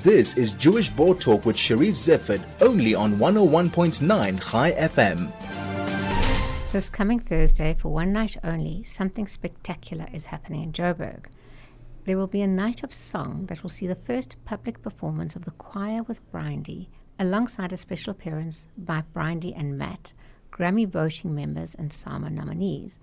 This is Jewish Board Talk with Charisse Zeifert, only on 101.9 Chai FM. This coming Thursday, for one night only, something spectacular is happening in Joburg. There will be a night of song that will see the first public performance of the choir with Brindy, alongside a special appearance by Brindy and Matt, Grammy voting members and SAMA nominees.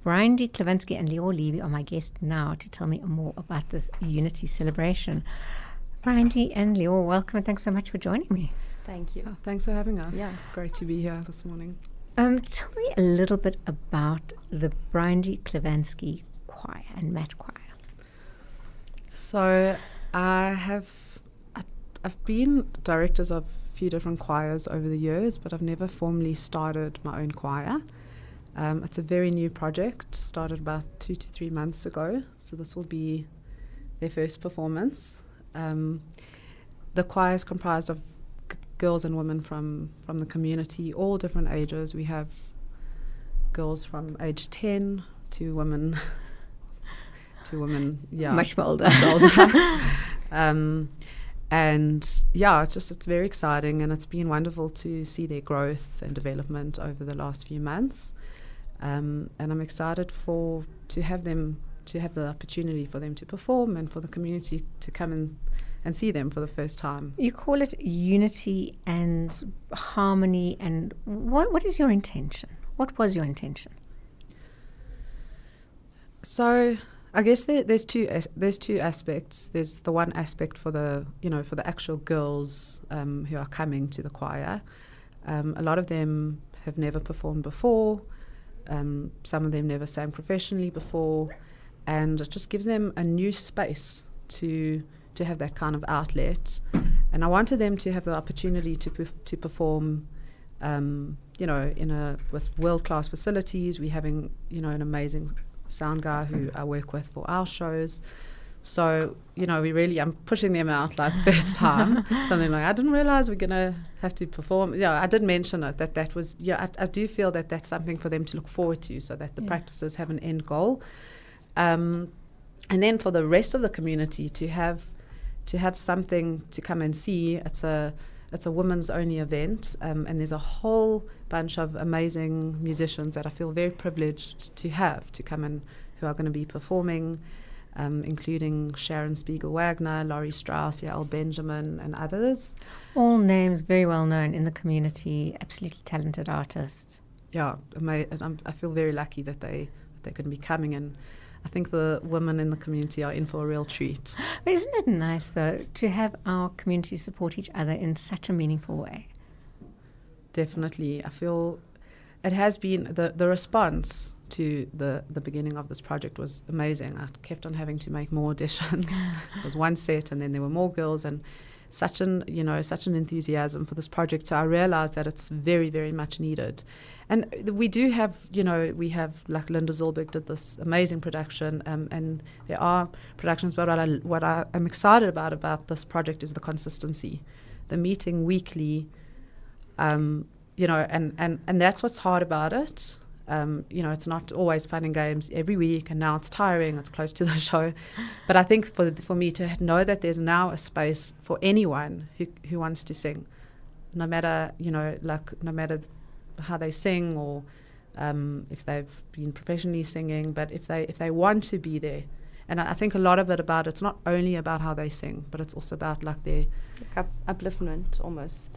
Brindy Klevinsky and Lior Levy are my guests now to tell me more about this unity celebration. Brindy and Lior, welcome and thanks so much for joining me. Thank you. Thanks for having us. Yeah. Great to be here this morning. Tell me a little bit about the Brindy Klevinsky choir and Matt choir. So I've been directors of a few different choirs over the years, but I've never formally started my own choir. It's a very new project, started about 2 to 3 months ago, so this will be their first performance. The choir is comprised of girls and women from the community, all different ages. We have girls from age 10 to women, Much older. And yeah, it's very exciting, and it's been wonderful to see their growth and development over the last few months. And I'm excited to have the opportunity for them to perform and for the community to come and see them for the first time. You call it unity and harmony, and what is your intention? What was your intention? So I guess there's two aspects. There's the one aspect for the actual girls who are coming to the choir. A lot of them have never performed before. Some of them never sang professionally before, and it just gives them a new space to have that kind of outlet. And I wanted them to have the opportunity to perform, with world-class facilities. We're having, an amazing sound guy who I work with for our shows. So, I'm pushing them out like first time. Something like, I didn't realize we're going to have to perform. Yeah, I did mention it, that was, I do feel that that's something for them to look forward to, so that the practices have an end goal. And then for the rest of the community to have something to come and see. It's a women's only event, and there's a whole bunch of amazing musicians that I feel very privileged to have to come in, who are going to be performing, including Sharon Spiegel-Wagner, Laurie Strauss, Yael Benjamin, and others. All names very well known in the community, absolutely talented artists. Yeah, I feel very lucky that they can be coming, and I think the women in the community are in for a real treat. But isn't it nice, though, to have our community support each other in such a meaningful way? Definitely. I feel it has been, the response to the beginning of this project was amazing. I kept on having to make more auditions. It was one set, and then there were more girls, and such an enthusiasm for this project. So I realized that it's very, very much needed. And we do have, we have, like Linda Zolberg did this amazing production, and there are productions, but what I am excited about this project is the consistency, the meeting weekly, and that's what's hard about it. It's not always fun and games every week, and now it's tiring, it's close to the show. But I think for me to know that there's now a space for anyone who wants to sing, no matter how they sing, or if they've been professionally singing, but if they want to be there. And I think a lot of it it's not only about how they sing, but it's also about their upliftment almost.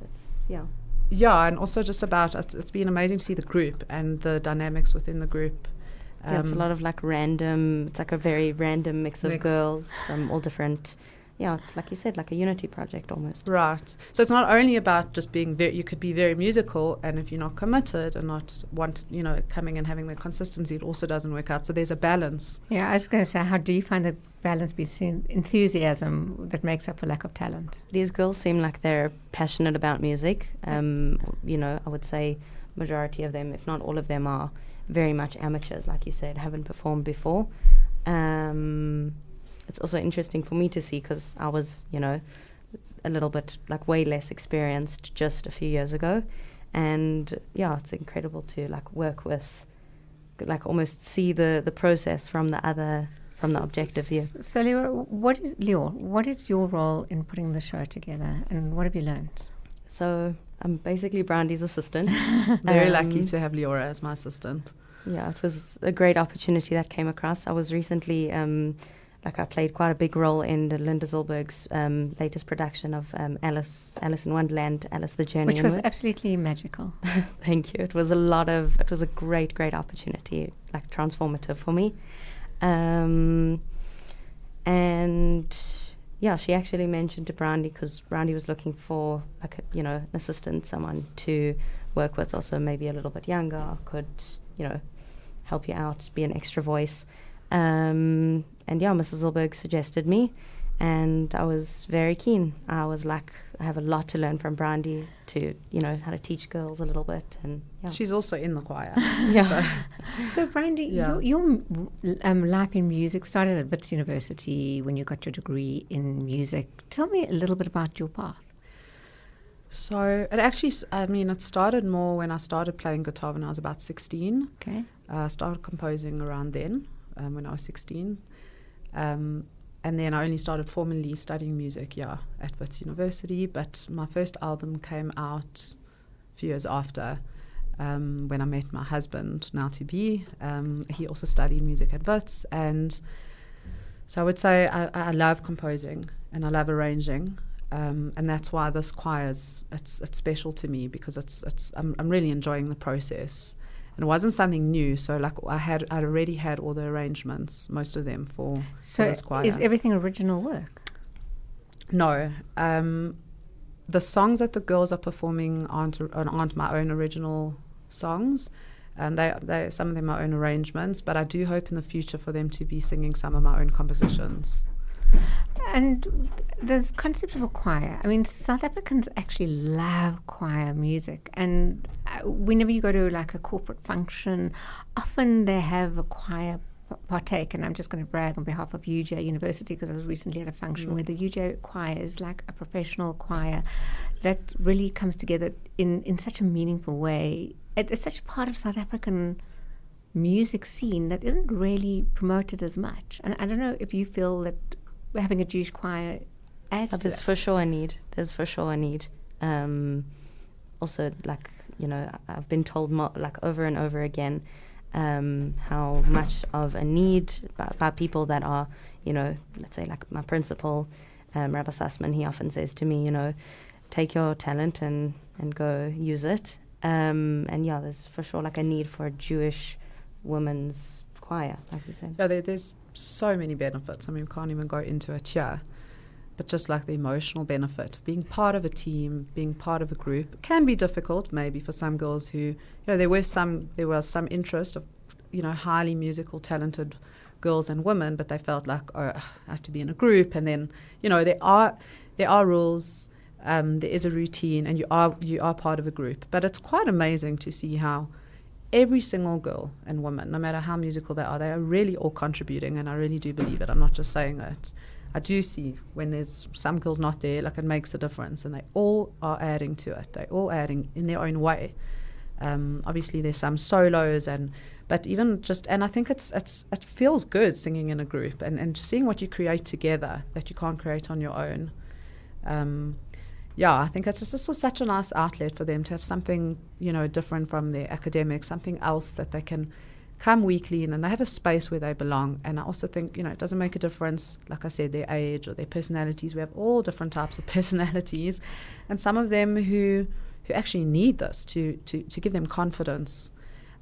Yeah, and also just about, it's been amazing to see the group and the dynamics within the group. It's a lot of it's like a very random mix of girls from all different, it's like you said, like a unity project almost. Right. So it's not only about just being you could be very musical, and if you're not committed and not coming and having the consistency, it also doesn't work out. So there's a balance. Yeah, I was going to say, how do you find the balance between enthusiasm that makes up for lack of talent? These girls seem like they're passionate about music. I would say majority of them, if not all of them, are very much amateurs, like you said, haven't performed before. It's also interesting for me to see, because I was, a little bit way less experienced just a few years ago. And it's incredible to work with like almost see the process from the objective view. So Lior, what is your role in putting the show together, and what have you learned? So I'm basically Brandy's assistant. Very lucky to have Leora as my assistant. Yeah, it was a great opportunity that came across. I was recently, I played quite a big role in the Linda Zolberg's latest production of Alice in Wonderland, Alice the Journey Which was Inward. Absolutely magical. Thank you. It was a great opportunity, like transformative for me. And yeah, she actually mentioned to Brandy, because Brandy was looking for an assistant, someone to work with, also maybe a little bit younger, could, help you out, be an extra voice. And yeah, Mrs. Zolberg suggested me, and I was very keen. I was like, I have a lot to learn from Brandy to, how to teach girls a little bit. And yeah. She's also in the choir. Yeah. So Brandy, your life in music started at Wits University when you got your degree in music. Tell me a little bit about your path. So it actually, it started more when I started playing guitar when I was about 16. Okay. I started composing around then, when I was 16. And then I only started formally studying music, at Wits University. But my first album came out a few years after, when I met my husband, now to be. He also studied music at Wits. And so I would say I love composing and I love arranging. And that's why this choir it's special to me, because I'm really enjoying the process. And it wasn't something new, so I'd already had all the arrangements, most of them for this choir. So is everything original work? No. The songs that the girls are performing aren't my own original songs. They some of them are own arrangements, but I do hope in the future for them to be singing some of my own compositions. And the concept of a choir, South Africans actually love choir music. And whenever you go to a corporate function, often they have a choir partake. And I'm just going to brag on behalf of UJ University, because I was recently at a function where the UJ choir is like a professional choir that really comes together in such a meaningful way. It's such a part of South African music scene that isn't really promoted as much. And I don't know if you feel that having a Jewish choir adds to There's that. for sure a need. Also, I've been told over and over again how much of a need by people that are, let's say my principal, Rabbi Sussman, he often says to me, take your talent and go use it. And yeah, there's for sure a need for a Jewish women's choir, like you said. Yeah, there's so many benefits. We can't even go into it here. But just the emotional benefit, being part of a team, being part of a group, can be difficult maybe for some girls who, there was some interest of, highly musical, talented girls and women, but they felt I have to be in a group. And then, there are rules, there is a routine, and you are part of a group. But it's quite amazing to see how every single girl and woman, no matter how musical they are really all contributing, and I really do believe it. I'm not just saying it. I do see when there's some girls not there, it makes a difference, and they all are adding to it. They're all adding in their own way. Obviously, there's some solos, but even and I think it feels good singing in a group and seeing what you create together that you can't create on your own. I think it's just such a nice outlet for them to have something, different from their academics, something else that they can come weekly in, and they have a space where they belong. And I also think, it doesn't make a difference, like I said, their age or their personalities. We have all different types of personalities, and some of them who actually need this to give them confidence.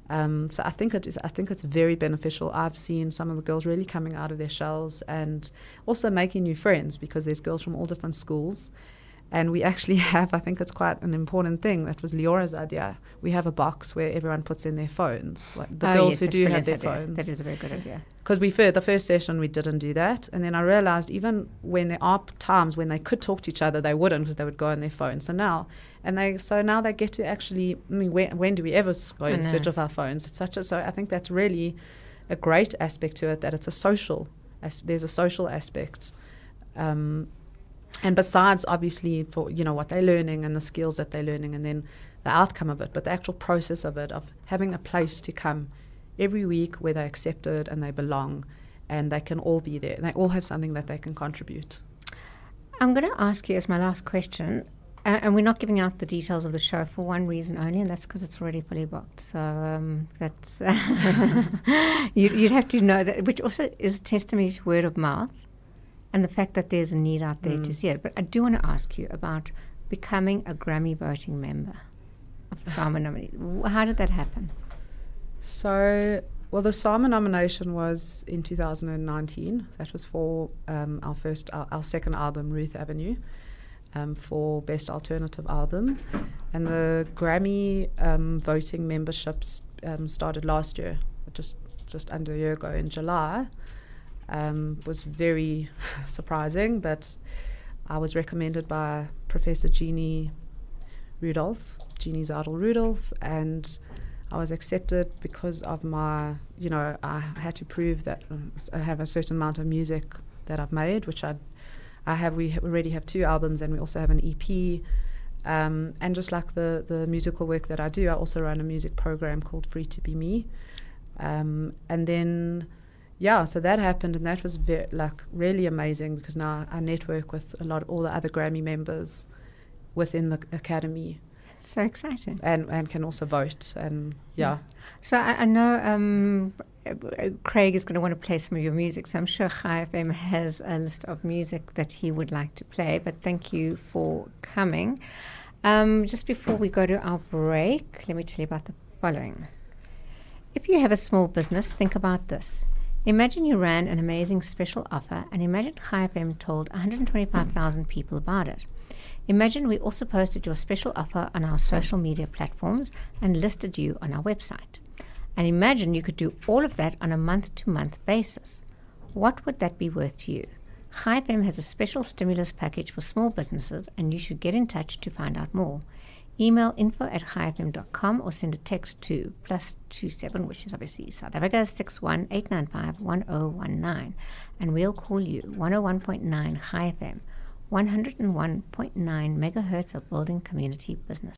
So I think it's very beneficial. I've seen some of the girls really coming out of their shells and also making new friends, because there's girls from all different schools. And we actually have, I think it's quite an important thing, that was Leora's idea. We have a box where everyone puts in their phones, the girls who do have their phones. That is a very good idea. Because the first session we didn't do that. And then I realized even when there are times when they could talk to each other, they wouldn't, because they would go on their phones. So now they get to actually, when do we ever go and switch off our phones? So I think that's really a great aspect to it, that it's there's a social aspect. And besides, obviously, for what they're learning and the skills that they're learning, and then the outcome of it, but the actual process of it, of having a place to come every week where they're accepted and they belong, and they can all be there. They all have something that they can contribute. I'm going to ask you as my last question, and we're not giving out the details of the show for one reason only, and that's because it's already fully booked. So that's you'd have to know that, which also is testimony to word of mouth and the fact that there's a need out there to see it. But I do want to ask you about becoming a Grammy voting member of the SAMA nominee. How did that happen? So, well, the SAMA nomination was in 2019. That was for our second album, Ruth Avenue, for Best Alternative Album. And the Grammy voting memberships started last year, just under a year ago in July. Was very surprising, but I was recommended by Professor Jeannie Zadel Rudolph, and I was accepted because of my, I had to prove that I have a certain amount of music that I've made, which I have. We already have 2 albums, and we also have an EP. And just like the musical work that I do, I also run a music program called Free to Be Me. And then, so that happened, and that was really amazing, because now I network with all the other Grammy members within the Academy. So exciting. And can also vote, and So I know Craig is going to want to play some of your music, so I'm sure Chai FM has a list of music that he would like to play, but thank you for coming. Just before we go to our break, let me tell you about the following. If you have a small business, think about this. Imagine you ran an amazing special offer, and imagine Chai FM told 125,000 people about it. Imagine we also posted your special offer on our social media platforms and listed you on our website. And imagine you could do all of that on a month-to-month basis. What would that be worth to you? Chai FM has a special stimulus package for small businesses, and you should get in touch to find out more. Email info@chaifm.com or send a text to +27, which is obviously South Africa, 618951019, and we'll call you. 101.9 Chai FM, 101.9 megahertz of building community business.